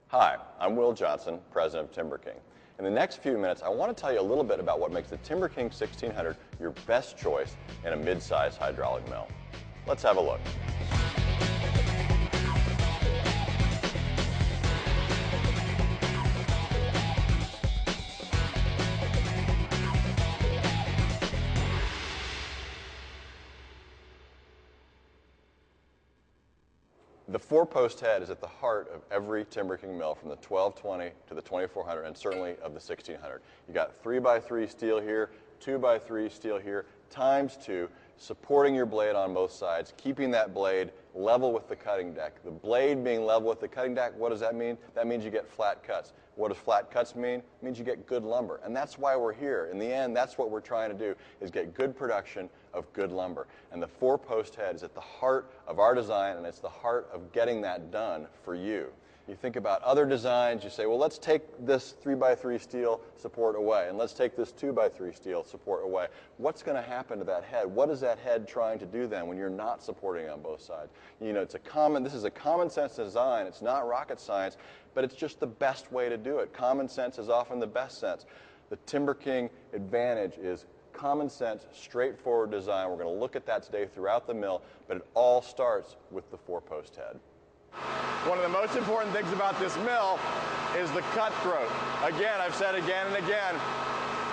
Hi, I'm Will Johnson, president of TimberKing. In the next few minutes, I want to tell you a little bit about what makes the TimberKing 1600 your best choice in a mid-size hydraulic mill. Let's have a look. The four-post head is at the heart of every TimberKing mill, from the 1220 to the 2400, and certainly of the 1600. You got 3x3 steel here, 2x3 steel here, ×2, supporting your blade on both sides, keeping that blade level with the cutting deck. The blade being level with the cutting deck, what does that mean? That means you get flat cuts. What does flat cuts mean? It means you get good lumber. And that's why we're here. In the end, that's what we're trying to do, is get good production of good lumber. And the four-post head is at the heart of our design, and it's the heart of getting that done for you. You think about other designs, you say, well, let's take this 3x3 steel support away, and let's take this 2x3 steel support away. What's going to happen to that head? What is that head trying to do then when you're not supporting on both sides? You know, this is a common sense design. It's not rocket science, but it's just the best way to do it. Common sense is often the best sense. The TimberKing advantage is common sense, straightforward design. We're going to look at that today throughout the mill, but it all starts with the four-post head. One of the most important things about this mill is the cutthroat. Again, I've said again and again,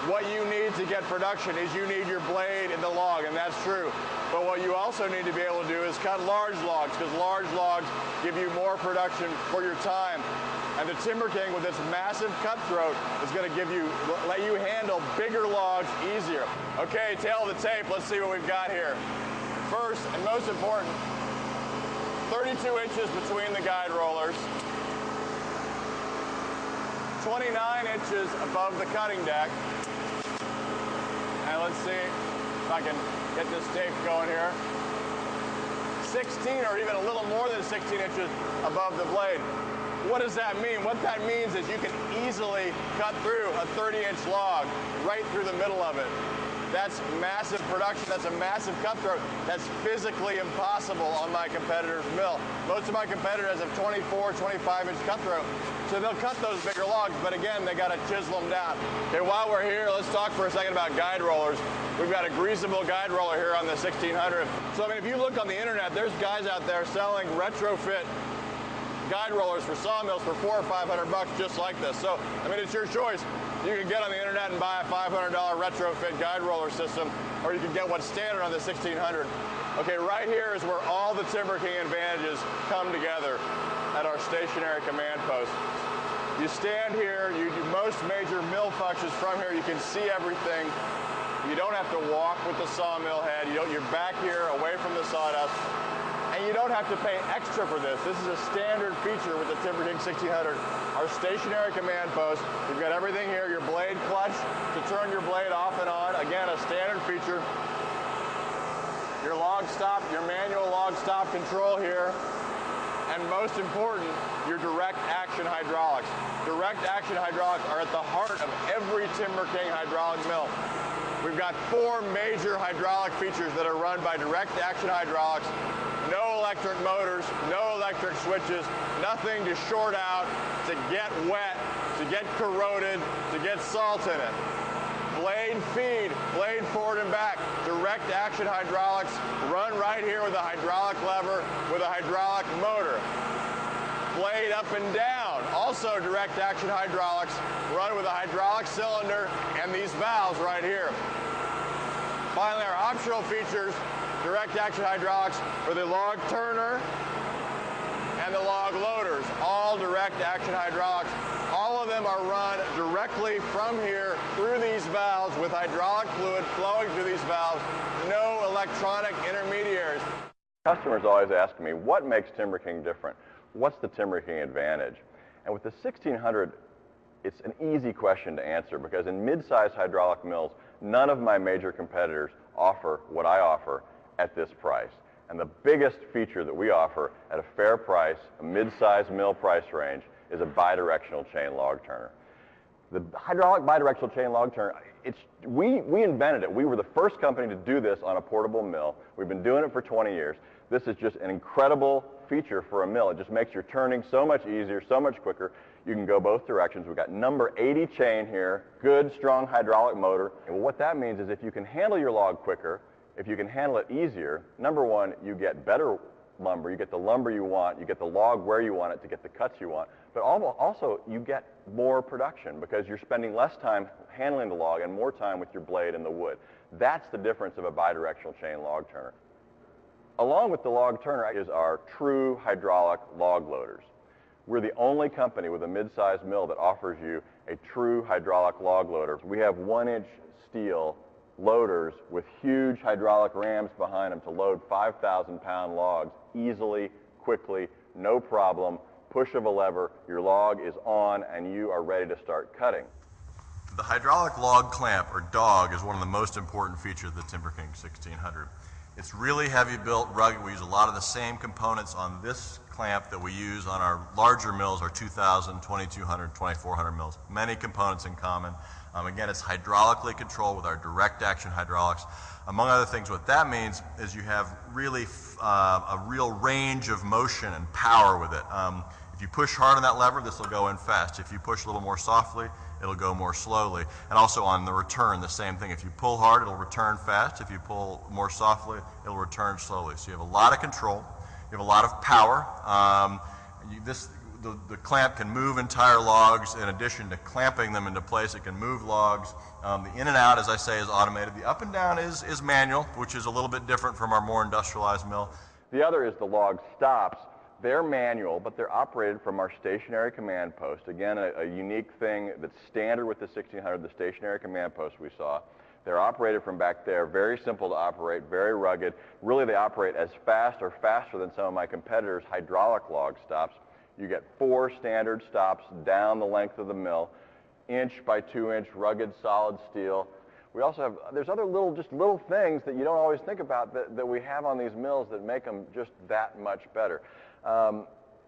what you need to get production is you need your blade in the log, and that's true. But what you also need to be able to do is cut large logs, because large logs give you more production for your time. And the TimberKing, with its massive cutthroat, is going to let you handle bigger logs easier. Okay, tail of the tape, let's see what we've got here. First, and most important, 32 inches between the guide rollers, 29 inches above the cutting deck, and let's see if I can get this tape going here, 16 or even a little more than 16 inches above the blade. What does that mean? What that means is you can easily cut through a 30-inch log right through the middle of it. That's massive production. That's a massive cutthroat. That's physically impossible on my competitor's mill. Most of my competitors have 24, 25-inch cutthroat, so they'll cut those bigger logs, but again, they got to chisel them down. Okay, while we're here, let's talk for a second about guide rollers. We've got a greasable guide roller here on the 1600. So, I mean, if you look on the internet, there's guys out there selling retrofit guide rollers for sawmills for $400 or $500 just like this. So, I mean, it's your choice. You can get on the internet and buy a $500 retrofit guide roller system, or you can get what's standard on the 1600. Okay, right here is where all the TimberKing advantages come together at our stationary command post. You stand here, you do most major mill functions from here, you can see everything. You don't have to walk with the sawmill head. You're back here away from the sawdust. And you don't have to pay extra for this. This is a standard feature with the TimberKing 1600. Our stationary command post. We've got everything here. Your blade clutch to turn your blade off and on. Again, a standard feature. Your log stop, your manual log stop control here. And most important, your direct action hydraulics. Direct action hydraulics are at the heart of every TimberKing hydraulic mill. We've got 4 major hydraulic features that are run by direct action hydraulics. No electric motors, no electric switches, nothing to short out, to get wet, to get corroded, to get salt in it. Blade feed, blade forward and back, direct action hydraulics, run right here with a hydraulic lever, with a hydraulic motor. Blade up and down, also direct action hydraulics, run with a hydraulic cylinder and these valves right here. Finally, our optional features, direct action hydraulics for the log turner and the log loaders, all direct action hydraulics. All of them are run directly from here through these valves with hydraulic fluid flowing through these valves, no electronic intermediaries. Customers always ask me, what makes TimberKing different? What's the TimberKing advantage? And with the 1600, it's an easy question to answer, because in mid-sized hydraulic mills, none of my major competitors offer what I offer at this price. And the biggest feature that we offer at a fair price, a mid-sized mill price range, is a bidirectional chain log turner. The hydraulic bidirectional chain log turner, we invented it. We were the first company to do this on a portable mill. We've been doing it for 20 years. This is just an incredible feature for a mill. It just makes your turning so much easier, so much quicker. You can go both directions. We've got number 80 chain here, good, strong hydraulic motor. And what that means is if you can handle your log quicker, if you can handle it easier, number one, you get better lumber, you get the lumber you want, you get the log where you want it to get the cuts you want, but also you get more production because you're spending less time handling the log and more time with your blade and the wood. That's the difference of a bidirectional chain log turner. Along with the log turner is our true hydraulic log loaders. We're the only company with a mid-sized mill that offers you a true hydraulic log loader. We have 1-inch steel loaders with huge hydraulic rams behind them to load 5,000-pound logs easily, quickly, no problem. Push of a lever, your log is on and you are ready to start cutting. The hydraulic log clamp, or dog, is one of the most important features of the TimberKing 1600. It's really heavy built, rugged. We use a lot of the same components on this clamp that we use on our larger mills, our 2,000, 2,200, 2,400 mills. Many components in common. Again, it's hydraulically controlled with our direct action hydraulics. Among other things, what that means is you have really a real range of motion and power with it. If you push hard on that lever, this will go in fast. If you push a little more softly, it'll go more slowly. And also on the return, the same thing. If you pull hard, it'll return fast. If you pull more softly, it'll return slowly. So you have a lot of control. You have a lot of power. The clamp can move entire logs. In addition to clamping them into place, it can move logs. The in and out, as I say, is automated. The up and down is manual, which is a little bit different from our more industrialized mill. The other is the log stops. They're manual, but they're operated from our stationary command post. Again, a unique thing that's standard with the 1600, the stationary command post we saw. They're operated from back there, very simple to operate, very rugged. Really, they operate as fast or faster than some of my competitors' hydraulic log stops. You get 4 standard stops down the length of the mill, 1 by 2 inch rugged solid steel. We also have, there's other little things that you don't always think about that we have on these mills that make them just that much better.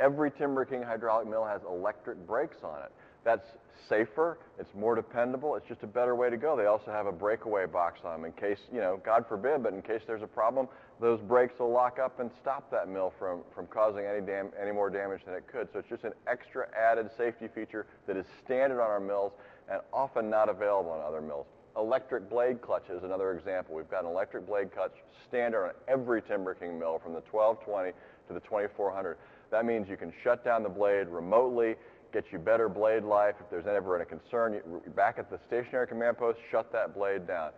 Every TimberKing hydraulic mill has electric brakes on it. That's safer, it's more dependable, it's just a better way to go. They also have a breakaway box on them in case, God forbid, but in case there's a problem, those brakes will lock up and stop that mill from causing any more damage than it could. So it's just an extra added safety feature that is standard on our mills and often not available on other mills. Electric blade clutch is another example. We've got an electric blade clutch standard on every TimberKing mill from the 1220 to the 2400. That means you can shut down the blade remotely, get you better blade life. If there's ever a concern, you're back at the stationary command post, shut that blade down.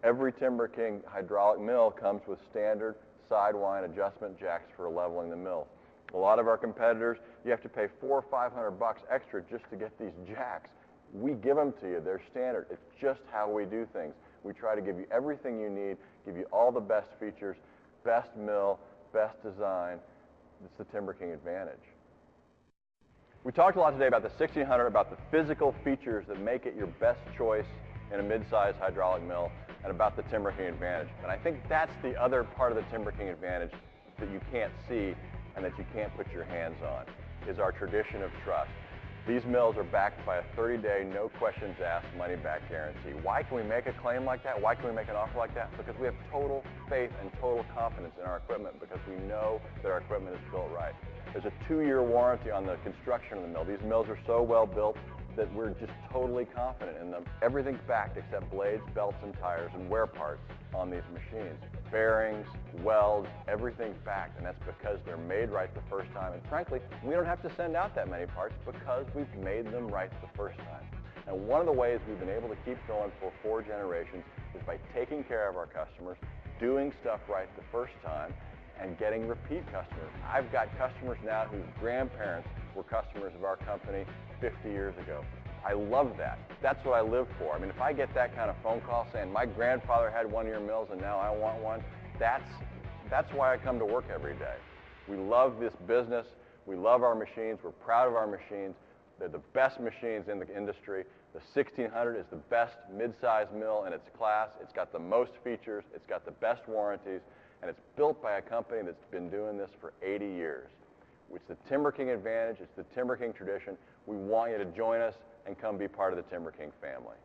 Every TimberKing hydraulic mill comes with standard sidewind adjustment jacks for leveling the mill. A lot of our competitors, you have to pay $400 or $500 extra just to get these jacks. We give them to you. They're standard. It's just how we do things. We try to give you everything you need, give you all the best features, best mill, best design. It's the TimberKing advantage. We talked a lot today about the 1600, about the physical features that make it your best choice in a mid-sized hydraulic mill, and about the TimberKing advantage. And I think that's the other part of the TimberKing advantage that you can't see and that you can't put your hands on, is our tradition of trust. These mills are backed by a 30-day, no questions asked, money-back guarantee. Why can we make a claim like that? Why can we make an offer like that? Because we have total faith and total confidence in our equipment, because we know that our equipment is built right. There's a 2-year warranty on the construction of the mill. These mills are so well built that we're just totally confident in them. Everything's backed except blades, belts, and tires and wear parts on these machines. Bearings, welds, everything's backed, and that's because they're made right the first time. And frankly, we don't have to send out that many parts because we've made them right the first time. And one of the ways we've been able to keep going for 4 generations is by taking care of our customers, doing stuff right the first time, and getting repeat customers. I've got customers now whose grandparents were customers of our company 50 years ago. I love that. That's what I live for. I mean, if I get that kind of phone call saying, my grandfather had one of your mills and now I want one, that's why I come to work every day. We love this business. We love our machines. We're proud of our machines. They're the best machines in the industry. The 1600 is the best mid-sized mill in its class. It's got the most features. It's got the best warranties. And it's built by a company that's been doing this for 80 years. It's the TimberKing advantage. It's the TimberKing tradition. We want you to join us and come be part of the TimberKing family.